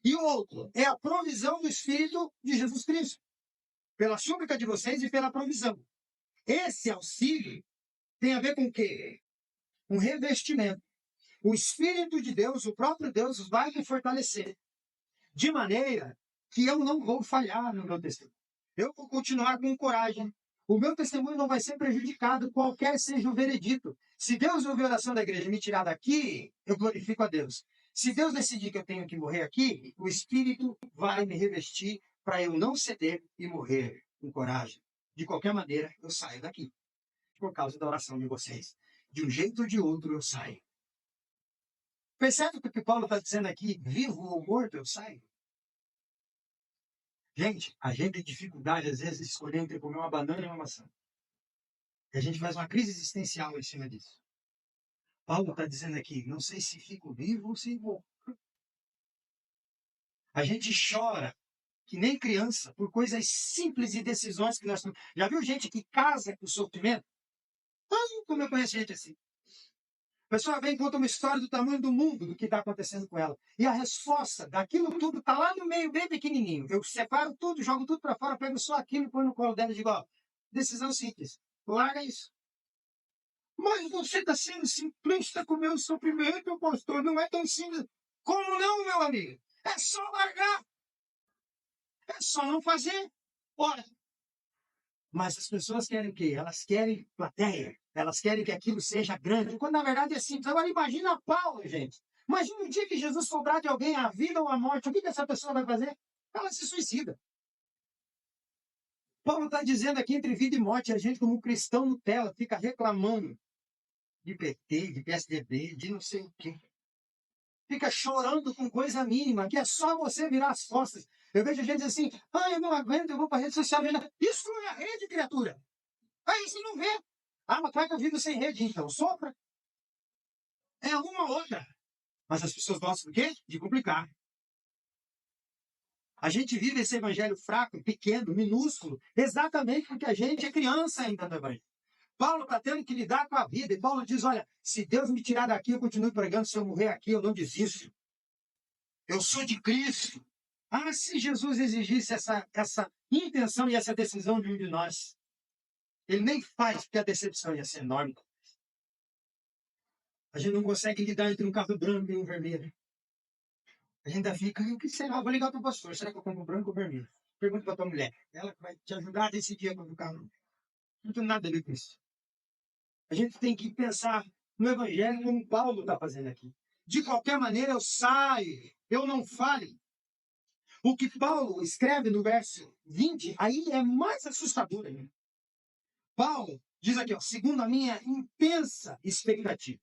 E o outro é a provisão do Espírito de Jesus Cristo. Pela súplica de vocês e pela provisão. Esse auxílio tem a ver com o quê? Um revestimento. O Espírito de Deus, o próprio Deus, vai me fortalecer. De maneira que eu não vou falhar no meu testemunho. Eu vou continuar com coragem. O meu testemunho não vai ser prejudicado, qualquer seja o veredito. Se Deus ouvir a oração da igreja e me tirar daqui, eu glorifico a Deus. Se Deus decidir que eu tenho que morrer aqui, o Espírito vai me revestir para eu não ceder e morrer com coragem. De qualquer maneira, eu saio daqui. Por causa da oração de vocês. De um jeito ou de outro, eu saio. Percebe o que Paulo está dizendo aqui? Vivo ou morto, eu saio. Gente, a gente tem dificuldade, às vezes, de escolher entre comer uma banana e uma maçã. E a gente faz uma crise existencial em cima disso. Paulo está dizendo aqui, não sei se fico vivo ou se morro. A gente chora, que nem criança, por coisas simples e decisões que nós tomamos. Já viu gente que casa com sofrimento? Como eu conheço gente assim. A pessoa vem e conta uma história do tamanho do mundo, do que está acontecendo com ela. E a resposta daquilo tudo está lá no meio, bem pequenininho. Eu separo tudo, jogo tudo para fora, pego só aquilo e põe no colo dela e digo, ó, decisão simples, larga isso. Mas você está sendo simplista com o meu sofrimento, pastor. Não é tão simples. Como não, meu amigo? É só largar. É só não fazer. Ora, mas as pessoas querem o quê? Elas querem plateia. Elas querem que aquilo seja grande. Quando na verdade é simples. Agora imagina Paulo, gente. Imagina o dia que Jesus cobrar de alguém a vida ou a morte. O que essa pessoa vai fazer? Ela se suicida. Paulo está dizendo aqui entre vida e morte. A gente, como cristão Nutella, fica reclamando de PT, de PSDB, de não sei o quê. Fica chorando com coisa mínima, que é só você virar as costas. Eu vejo gente assim, eu não aguento, eu vou para a rede social. Exclui a rede, criatura. Aí você não vê. Mas como é que eu vivo sem rede? Então, sopra. É uma ou outra. Mas as pessoas gostam do quê? De complicar. A gente vive esse evangelho fraco, pequeno, minúsculo, exatamente porque a gente é criança ainda no evangelho. Paulo está tendo que lidar com a vida. E Paulo diz, olha, se Deus me tirar daqui, eu continuo pregando. Se eu morrer aqui, eu não desisto. Eu sou de Cristo. Se Jesus exigisse essa intenção e essa decisão de um de nós, ele nem faz, porque a decepção ia ser enorme. A gente não consegue lidar entre um carro branco e um vermelho. A gente ainda fica, o que será? Vou ligar para o pastor, será que eu compro branco ou vermelho? Pergunta para tua mulher, ela vai te ajudar a decidir quando o carro. Não tem nada a ver com isso. A gente tem que pensar no evangelho como Paulo está fazendo aqui. De qualquer maneira, eu saio, eu não fale. O que Paulo escreve no verso 20, aí é mais assustador ainda. Paulo diz aqui, ó, segundo a minha intensa expectativa.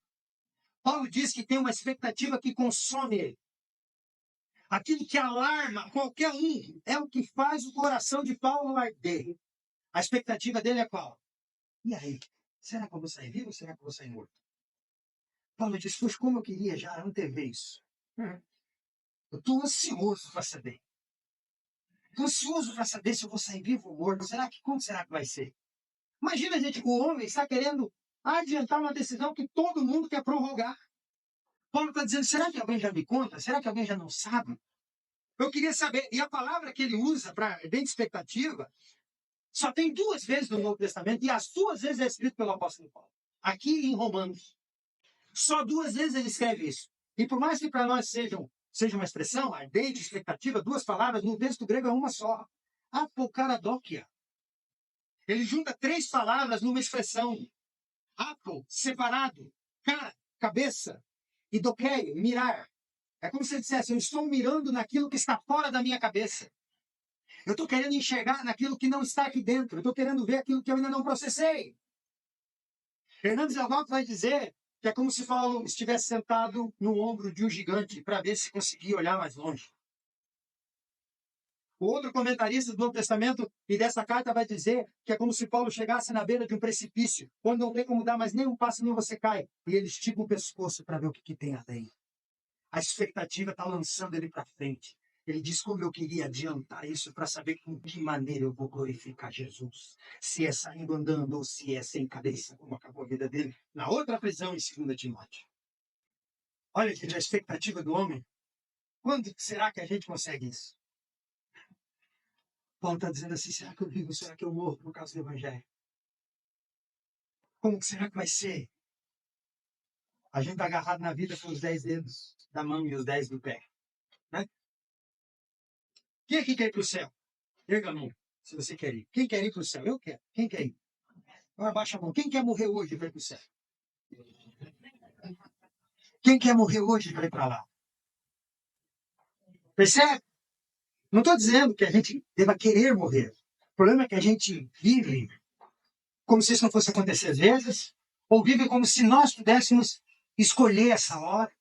Paulo diz que tem uma expectativa que consome ele. Aquilo que alarma qualquer um é o que faz o coração de Paulo arder. A expectativa dele é qual? E aí? Será que eu vou sair vivo ou será que eu vou sair morto? Paulo diz, pois como eu queria já antever isso. Eu estou ansioso para saber. Estou ansioso para saber se eu vou sair vivo ou morto. Como será que vai ser? Imagina, gente, o homem está querendo adiantar uma decisão que todo mundo quer prorrogar. Paulo está dizendo, será que alguém já me conta? Será que alguém já não sabe? Eu queria saber. E a palavra que ele usa para bem de expectativa só tem 2 vezes no Novo Testamento, e as 2 vezes é escrito pelo apóstolo Paulo. Aqui em Romanos. Só 2 vezes ele escreve isso. E por mais que para nós seja uma expressão, ardente, expectativa, 2 palavras, no texto grego é uma só. Apokaradokia. Ele junta 3 palavras numa expressão. Apo, separado. Cara, cabeça. E dokeio, mirar. É como se ele dissesse, eu estou mirando naquilo que está fora da minha cabeça. Eu estou querendo enxergar naquilo que não está aqui dentro. Eu estou querendo ver aquilo que eu ainda não processei. Hernandes Divaldo vai dizer que é como se Paulo estivesse sentado no ombro de um gigante para ver se conseguia olhar mais longe. O outro comentarista do Novo Testamento e dessa carta vai dizer que é como se Paulo chegasse na beira de um precipício, onde não tem como dar mais nem um passo, nem você cai. E ele estica o pescoço para ver o que tem além. A expectativa está lançando ele para frente. Ele diz como eu queria adiantar isso para saber com que maneira eu vou glorificar Jesus. Se é saindo andando ou se é sem cabeça, como acabou a vida dele na outra prisão em 2 Timóteo. Olha, gente, a expectativa do homem. Quando será que a gente consegue isso? Paulo está dizendo assim, será que eu vivo? Será que eu morro por causa do Evangelho? Como que será que vai ser? A gente está agarrado na vida com os 10 dedos da mão e os 10 do pé. Né? Quem aqui quer ir para o céu? Erga a mão, se você quer ir. Quem quer ir para o céu? Eu quero. Quem quer ir? Agora baixa a mão. Quem quer morrer hoje para ir para o céu? Quem quer morrer hoje para ir para lá? Percebe? Não estou dizendo que a gente deva querer morrer. O problema é que a gente vive como se isso não fosse acontecer às vezes, ou vive como se nós pudéssemos escolher essa hora.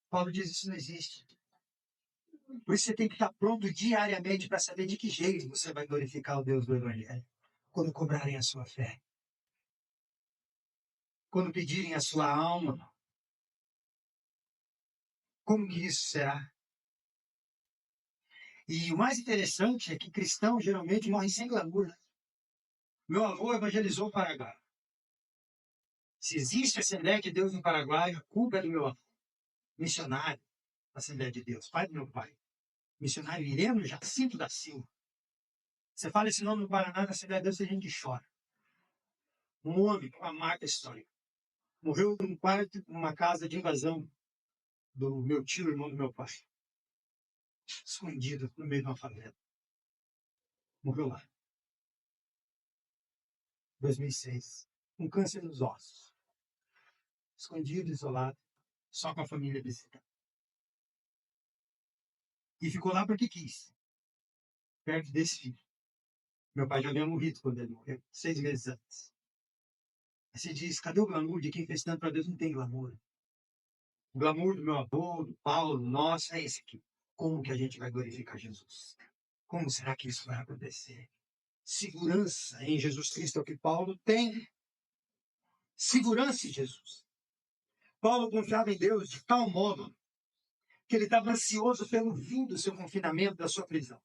Paulo diz isso não existe. Por isso você tem que estar pronto diariamente para saber de que jeito você vai glorificar o Deus do Evangelho. Quando cobrarem a sua fé. Quando pedirem a sua alma. Como que isso será? E o mais interessante é que cristãos geralmente morrem sem glamour. Né? Meu avô evangelizou o Paraguai. Se existe a Assembleia de Deus no Paraguai, a culpa é do meu avô. Missionário da Assembleia de Deus, pai do meu pai. Missionário Ireno Jacinto da Silva. Você fala esse nome no Paraná, na Assembleia de Deus, tem gente que chora. Um homem com uma marca histórica. Morreu num quarto, numa casa de invasão do meu tio, irmão do meu pai. Escondido no meio de uma favela. Morreu lá. 2006. Com câncer nos ossos. Escondido, isolado, só com a família visitando. E ficou lá porque quis. Perto desse filho. Meu pai já havia morrido quando ele morreu, 6 meses antes. Aí você diz, cadê o glamour de quem fez tanto para Deus? Não tem glamour. O glamour do meu avô, do Paulo, nosso, é esse aqui. Como que a gente vai glorificar Jesus? Como será que isso vai acontecer? Segurança em Jesus Cristo é o que Paulo tem. Segurança em Jesus. Paulo confiava em Deus de tal modo que ele estava ansioso pelo fim do seu confinamento, da sua prisão.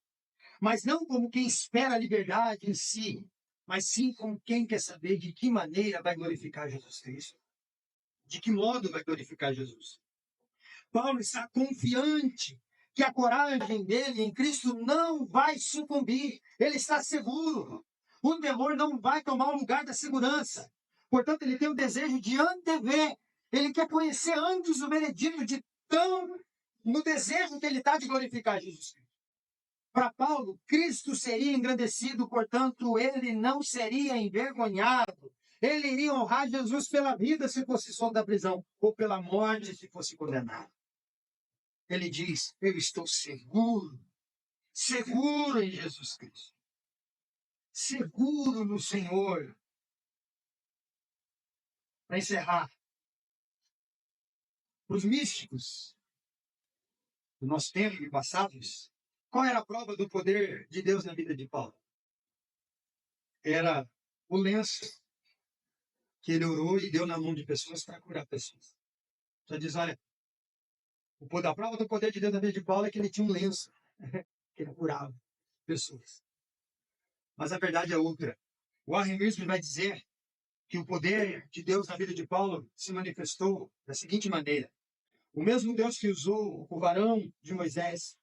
Mas não como quem espera a liberdade em si, mas sim como quem quer saber de que maneira vai glorificar Jesus Cristo. De que modo vai glorificar Jesus. Paulo está confiante que a coragem dele em Cristo não vai sucumbir. Ele está seguro. O temor não vai tomar o lugar da segurança. Portanto, ele tem o desejo de antever. Ele quer conhecer antes o veredito de tão no desejo que ele está de glorificar Jesus Cristo. Para Paulo, Cristo seria engrandecido, portanto, ele não seria envergonhado. Ele iria honrar Jesus pela vida se fosse solto da prisão, ou pela morte se fosse condenado. Ele diz, eu estou seguro, seguro em Jesus Cristo, seguro no Senhor. Para encerrar, os místicos do nosso tempo e passados, qual era a prova do poder de Deus na vida de Paulo? Era o lenço que ele orou e deu na mão de pessoas para curar pessoas. Já diz, olha, a prova do poder de Deus na vida de Paulo é que ele tinha um lenço, que ele curava pessoas. Mas a verdade é outra. Warren Wiersbe vai dizer que o poder de Deus na vida de Paulo se manifestou da seguinte maneira. O mesmo Deus que usou o varão de Moisés,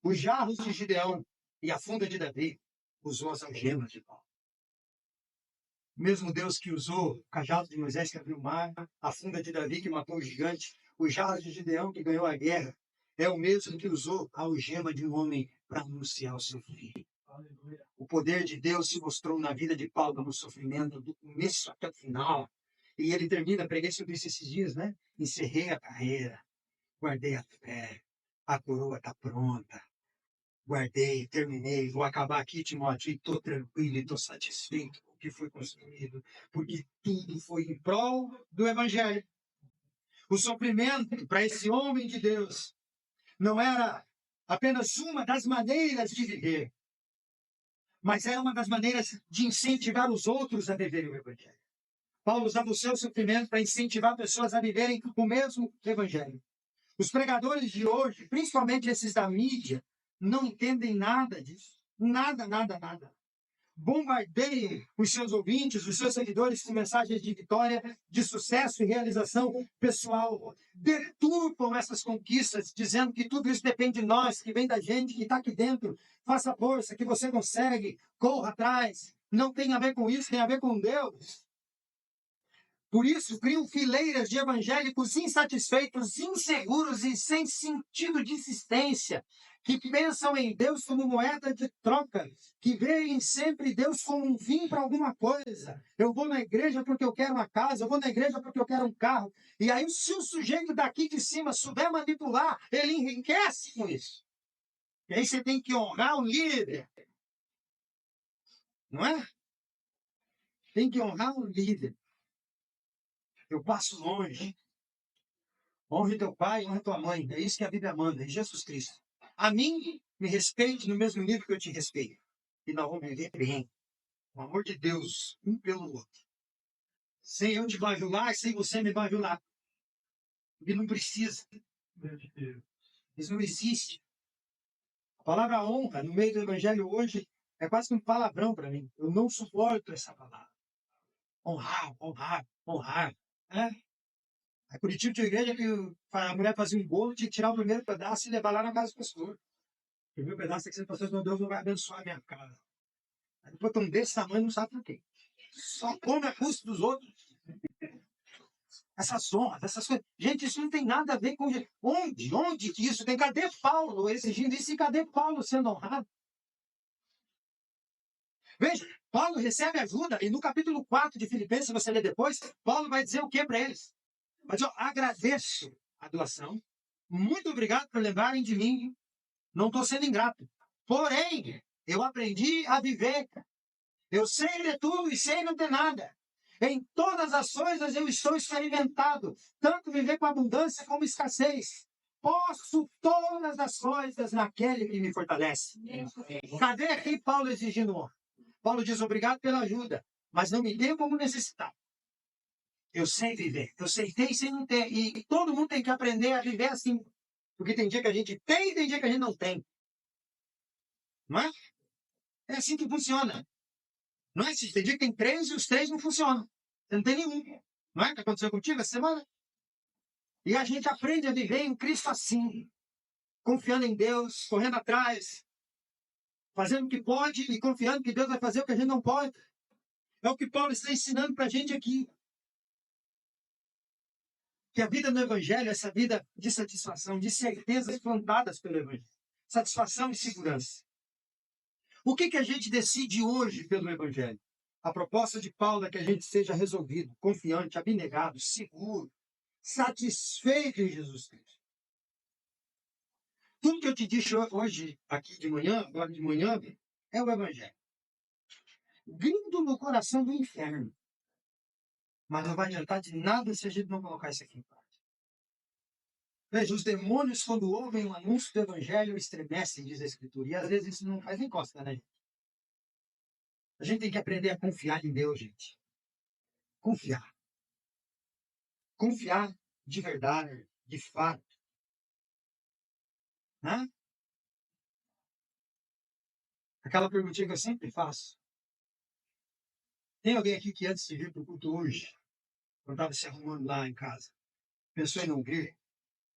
os jarros de Gideão e a funda de Davi, usou as algemas de Paulo. O mesmo Deus que usou o cajado de Moisés que abriu o mar, a funda de Davi que matou o gigante, os jarros de Gideão que ganhou a guerra, é o mesmo que usou a algema de um homem para anunciar o seu filho. O poder de Deus se mostrou na vida de Paulo no sofrimento do começo até o final. E ele termina, preguei sobre isso esses dias, né? Encerrei a carreira, guardei a fé, a coroa está pronta. Guardei, terminei, vou acabar aqui, Timóteo, e estou tranquilo, e estou satisfeito com o que foi construído, porque tudo foi em prol do Evangelho. O sofrimento para esse homem de Deus não era apenas uma das maneiras de viver, mas era uma das maneiras de incentivar os outros a viverem o Evangelho. Paulo usava o seu sofrimento para incentivar pessoas a viverem o mesmo Evangelho. Os pregadores de hoje, principalmente esses da mídia, não entendem nada disso. Nada, nada, nada. Bombardeiam os seus ouvintes, os seus seguidores com mensagens de vitória, de sucesso e realização pessoal. Deturpam essas conquistas, dizendo que tudo isso depende de nós, que vem da gente, que está aqui dentro. Faça força, que você consegue, corra atrás. Não tem a ver com isso, tem a ver com Deus. Por isso, criam fileiras de evangélicos insatisfeitos, inseguros e sem sentido de existência, que pensam em Deus como moeda de troca, que veem sempre Deus como um fim para alguma coisa. Eu vou na igreja porque eu quero uma casa, eu vou na igreja porque eu quero um carro. E aí, se o sujeito daqui de cima souber manipular, ele enriquece com isso. E aí você tem que honrar o líder. Não é? Tem que honrar o líder. Eu passo longe. Honre teu pai, honre tua mãe. É isso que a Bíblia manda, é Jesus Cristo. a mim, me respeite no mesmo nível que eu te respeito. E nós vamos viver bem, com o amor de Deus, um pelo outro. Sem eu te bajular, sem você me bajular. Porque não precisa. Isso não existe. A palavra honra, no meio do evangelho hoje, é quase que um palavrão para mim. Eu não suporto essa palavra. Honrar, honrar, honrar. É? A Curitiba tinha igreja que a mulher fazia um bolo, tinha que tirar o primeiro pedaço e levar lá na casa do pastor. O primeiro pedaço tem que ser pastor, senão Deus não vai abençoar a minha casa. Aí depois estão desse tamanho, não sabe por quê. Só come a custa dos outros. Essas honras, essas coisas. Gente, isso não tem nada a ver com. Onde que isso tem? Cadê Paulo exigindo isso? E cadê Paulo sendo honrado? Veja, Paulo recebe ajuda, e no capítulo 4 de Filipenses, se você ler depois, Paulo vai dizer o que para eles? Vai dizer, agradeço a doação, muito obrigado por lembrarem de mim, não estou sendo ingrato. Porém, eu aprendi a viver. Eu sei de tudo e sei não ter nada. Em todas as coisas eu estou experimentado, tanto viver com abundância como escassez. Posso todas as coisas naquele que me fortalece. Cadê aqui Paulo exigindo honra? Paulo diz, obrigado pela ajuda, mas não me dê como necessitar. Eu sei viver, eu sei ter e sei não ter. E todo mundo tem que aprender a viver assim. Porque tem dia que a gente tem e tem dia que a gente não tem. Não é? É assim que funciona. Não é assim? Tem dia que tem 3 e os 3 não funcionam. Você não tem nenhum. Não é o que aconteceu contigo essa semana? E a gente aprende a viver em Cristo assim. Confiando em Deus, correndo atrás, fazendo o que pode e confiando que Deus vai fazer o que a gente não pode. É o que Paulo está ensinando para a gente aqui. Que a vida no Evangelho é essa vida de satisfação, de certezas plantadas pelo Evangelho. Satisfação e segurança. O que a gente decide hoje pelo Evangelho? A proposta de Paulo é que a gente seja resolvido, confiante, abnegado, seguro, satisfeito em Jesus Cristo. Tudo que eu te disse hoje, aqui de manhã, agora de manhã, é o Evangelho. Grito no coração do inferno. Mas não vai adiantar de nada se a gente não colocar isso aqui em prática. Veja, os demônios, quando ouvem o anúncio do Evangelho, estremecem, diz a Escritura. E às vezes isso não faz nem costa, né, gente? A gente tem que aprender a confiar em Deus, gente. Confiar. Confiar de verdade, de fato. Né? Aquela perguntinha que eu sempre faço. Tem alguém aqui que antes de vir para o culto hoje, quando estava se arrumando lá em casa, pensou em não vir,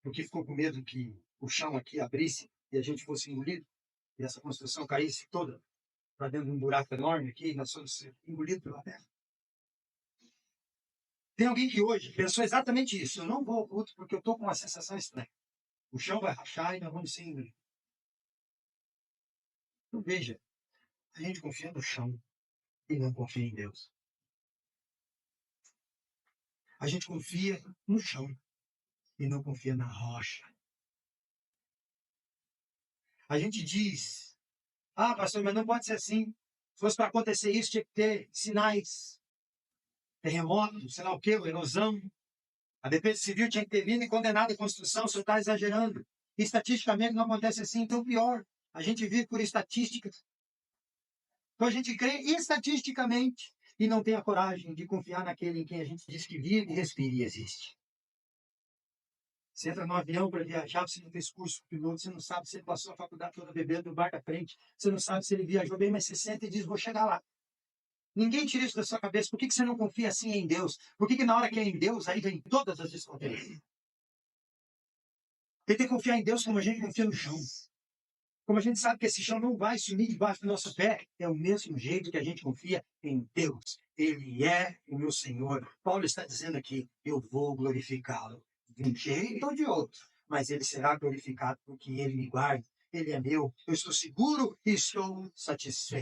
porque ficou com medo que o chão aqui abrisse e a gente fosse engolido, e essa construção caísse toda para dentro de um buraco enorme aqui, e nós fomos engolidos pela terra? Tem alguém que hoje pensou exatamente isso. Eu não vou ao culto porque eu estou com uma sensação estranha. O chão vai rachar e nós vamos ser engolidos. Então veja, a gente confia no chão e não confia em Deus. A gente confia no chão e não confia na rocha. A gente diz, pastor, mas não pode ser assim. Se fosse para acontecer isso, tinha que ter sinais. Terremoto, sei lá o quê, erosão. A defesa civil tinha que ter vindo e condenado a construção, o senhor está exagerando. Estatisticamente não acontece assim, então pior. A gente vive por estatísticas. Então a gente crê estatisticamente e não tem a coragem de confiar naquele em quem a gente diz que vive, respira e existe. Você entra no avião para viajar, você não fez curso com o piloto, você não sabe se ele passou a faculdade toda bebendo no bar da frente, você não sabe se ele viajou bem, mas você senta e diz, vou chegar lá. Ninguém tira isso da sua cabeça. Por que você não confia assim em Deus? Por que na hora que é em Deus, aí vem todas as desconfianças? Tem que confiar em Deus como a gente confia no chão. Como a gente sabe que esse chão não vai sumir debaixo do nosso pé, é o mesmo jeito que a gente confia em Deus. Ele é o meu Senhor. Paulo está dizendo aqui, eu vou glorificá-lo. De um jeito ou de outro. Mas ele será glorificado porque ele me guarda. Ele é meu. Eu estou seguro e estou satisfeito.